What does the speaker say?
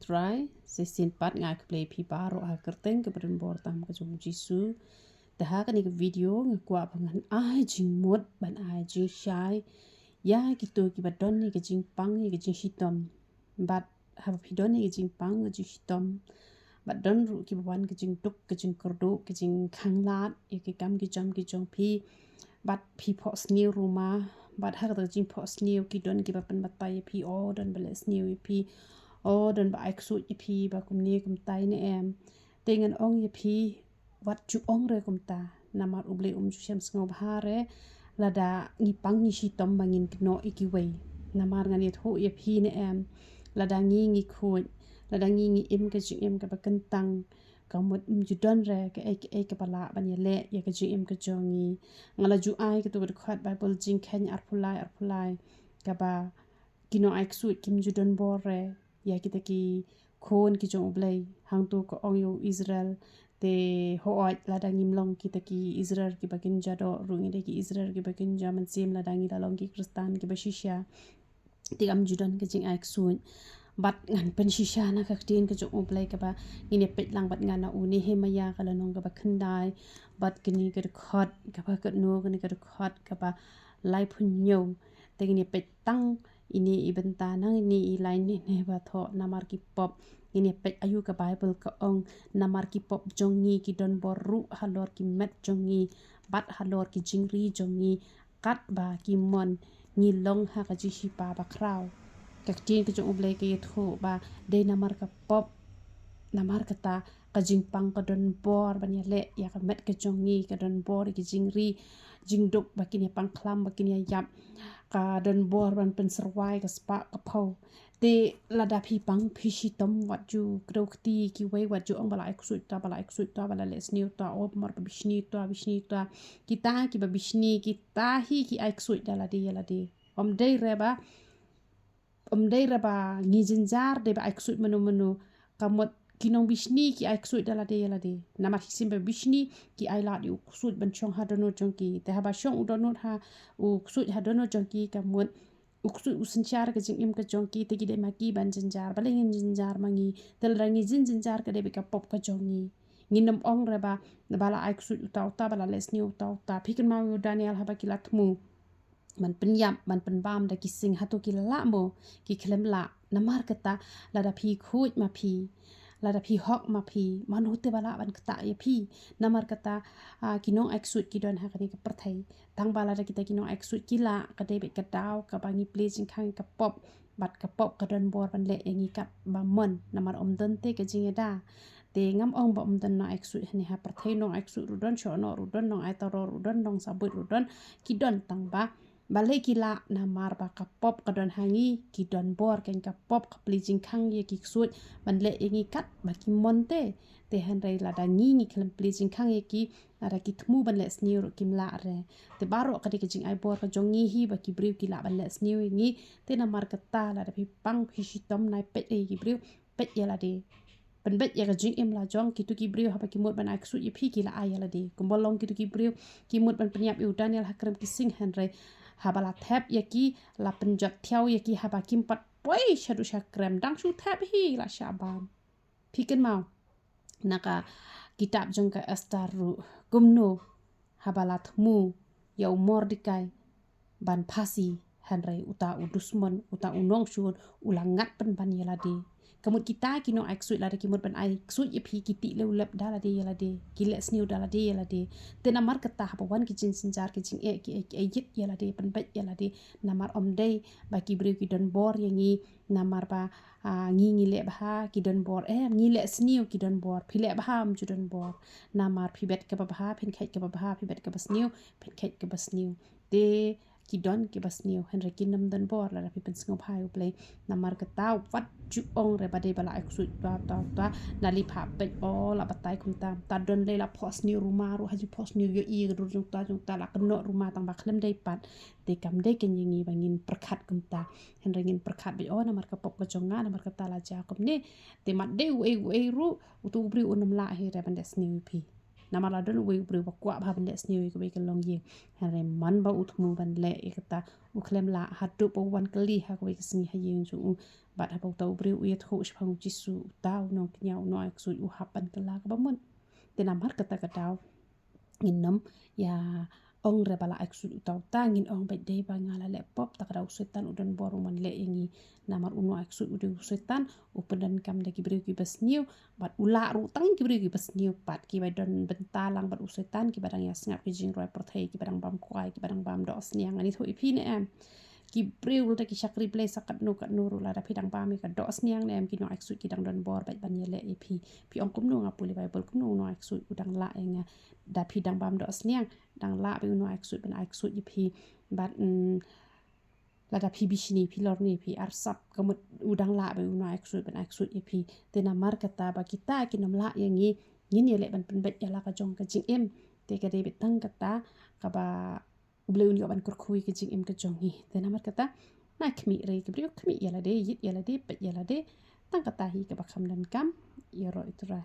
try se sin pat nga play pi baro ha kerteng ke beren bor tam ke jong jisu dah kan ni video ngakwa pangan ai jing mot ban ai jing shai ya gitu ki badon ni ke jing pang ni ke jing hitom bat ha pidon ni ke jing pang ke jing hitom badon ru ki bawan ke jing tuk ke jing kerdu ke jing khanglat ya ke kam ki jong pi bat pi pho snew ruma bat ha ke jing pho snew ki don ki bapan batai pi o don bele snew pi o don ba ksuid pi ba kum ni kum tai ne em tengan ong pi wat chu ong re kum ta namar uble chu shem sngo bhare lada ngi pang ni shitom bangin kno ikiwei namar ngani tho pi ne em lada ngi khoi lada ngi em ke chu em ka ba kentang kamut ju don re ke ke pala ban ye le ye ke ju em ke jongi ngala ju ai ke to khat bible jing khen arpulai ka ba kino ai ksuid kim ju don bor re ya kita ki khon ki jong blai hang tu ko ong yo Israel te hoat ladang imlong kita ki Israel ki bakin jado rungi de ki Israel ki bakin jaman sim ladang idalong ki Kristan ki bashisha tigam judan ke jing ai ksuid bat ngan pen shisha na ka tin ke jong blai ka ba ini pet lang bat ngana uni hemaya kala nong ka ba khandai bat kini ke khot ka ba ka no kini ke khot ka ba lai phun nyo te ini pet tang ini ibenta nang ini line ni ne ba tho namar ki pop ini pet ayu ka bible ka ong namar ki pop jongi ki don boru halor ki met jongi bat halor ki jingri jongi kat ba ki mon ni long ha ka ji shi pa ba kraw ka tin ke jong oblai ke tho ba de namar ka pop namar kata ka jingpang ka don bor ban ya le ya ka met ka jongi ka don bor ki jingri jingduk ba kini pang klam ba kini yap ka don bor ban pen serwai ka spa ka phau te lada phi pang phi shi tom wat ju krokti ki wei wat ju ong bala ksuid ta bala les new ta op mar ba bishni ta kita ki ba bishni kita hi ki ai ksuid dala de om dei reba ngi jinjar de ba ai ksuid menu kamot kinong bishni ki ai ksuid dala de nama hisim ba bishni ki ai la di ksuid ban chong ha dono chong ki te ha ba chong dono ha ksuid ha dono chong ki kamot uksu usenchar ke jing im ke jongki te gide maki ban jinjar balengin jinjar mangi tel rangi jinjar ke de ka pop ka jongi nginam ong reba bala ai ksu uta bala lesni uta pikin mau Daniel haba kilatmu man penyap man penbam da kising hatu kilala mo ki klem la namar kata lada pi khuj ma pi lada pi hok ma pi man hote bala ban kata ya pi namar kata kinong eksut kidon ha kani ka perthai tang bala da kita kinong eksut kila ka de be ka daw ka bangi pleasing khang ka pop bat ka pop ka don bor ban le engi kat ba mon namar omdon te ka jingeda te ngam ong ba omdon na eksut hani ha perthai no eksut rudon chono rudon no ai taro rudon dong sabut rudon kidon tang ba balai kila namar ba ka pop ka don hangi ki don bor ken ka pop ka pleasing khang ye ki ksuit ban le engi kat ba ki monte te han rai la da ngi klem pleasing khang ye ki ara ki thmu ban le sniu ro kim la re te baro ka de ki jing ai bor ka jongi hi ba ki briu ki la ban le sniu ngi te namar ka ta la da pi pang phi shi tom nai pet e ki briu pet ye la de ban bet ya ka jing im la jong ki tu ki briu ha ba ki mot ban ai ksuit ye phi ki la ai la de kumbolong ki tu ki briu ki mot ban penyap yu Daniel hakrem ki sing han rai habala thap yaki la penjat thiau yaki haba kimpat poi shadu shakrem dang shu thap hi la shabam piken mau naka kitab jongka astaru gumno habala thmu ya mordikai ban phasi hanrai uta udusmon uta unong shun ulangat pen ban yeladi kamut kita kino aksui lari kimut ban ai ksui ye phi kiti le ulap dala de yeladi kiles new dala de yeladi te namar kata hapawan ki jin sinjar ki jing e yit yeladi pan bet yeladi namar omdei ba ki bri ki don bor yangi namar ba ngi le ba ki don bor ngi le sniu ki don bor phile ba am ju don bor namar phi bet ka ba phin khat ka ba phi bet ka ba sniu phin khat ka ba sniu te ki don ki bas niu henry ki nam dan bor la pi pen sngo phai u play namar ka taw wat ju ong re ba de bala ek su ta na li pha pe o la batai kum ta don le la phos niu ruma ru ha ju phos niu yo i ru jung ta la kan no ruma tang ba khlem dei pat te kam de ken yingi bangin prakhat kum ta henry ngin prakhat bi o namar ka pop ka jonga namar ka ta la ja kum ne te mat de u e ru tu bri unam la he re ban des niu pi nama la don we bru bakwa ba ban le sngew ke ke long ye hare man ba utmu ban le kata u klem la hadu po wan kali ha ke sni ha ye ju bat ha tau bru u yet ho shpang jisu tau no knya no ksuid u hapan kala ka ba mon te namar kata katau inam ya ong re bala ksuid u tau tangin ong ba de ba ngala le pop tak ra usetan udan boru man le ingi namar uno ksuid u de usetan u pendan kam de ki bru ki besniu bat ula ru tang ki bru ki besniu pat ki ba don bentalang bat usetan ki badang ya snap ki jing roi perthai ki badang bam kwai ki badang bam do sniang ani tho ipi ne em ki breu ta ki shakri play sakat no kat nuru la da pidang pami ka do sniang ne em ki no ksuid ki dang don bor bat ban yele ipi pi ong kum no ngapuli bible kum no ksuid udang la enga da pidang bam do sniang dang la bi no ksuid ban ksuid ipi bat la da pi bishini pi lor ni pi arsap kamut udang la bi no ksuid ban ksuid ipi te na mar kata ba kita ki nam la yangi ngin yele ban pen bet yala ka jong ka jing em te ka de bitang kata ka ba bleu ni ban kurkhui ke jing em ke jongi te namar kata na khmi re ke brio khmi yala de yit yala de pet yala de tang kata hi ke bakam dan kam yoro itra